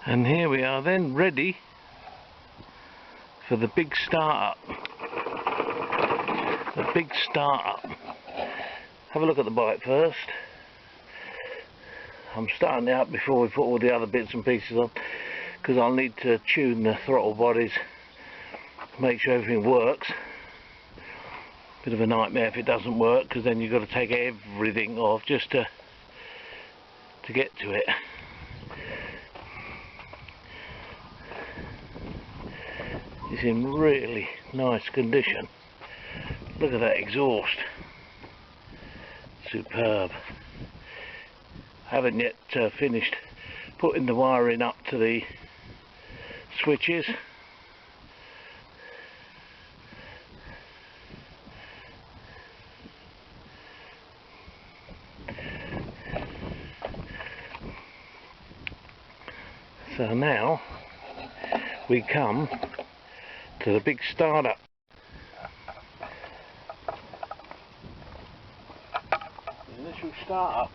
And here we are then, ready for the big start-up. The big start-up. Have a look at the bike first. I'm starting it up before we put all the other bits and pieces on, because I'll need to tune the throttle bodies, make sure everything works. Bit of a nightmare if it doesn't work, because then you've got to take everything off just to get to it. It's in really nice condition. Look at that exhaust. Superb. Haven't yet finished putting the wiring up to the switches. So now we come to the big startup. The initial startup.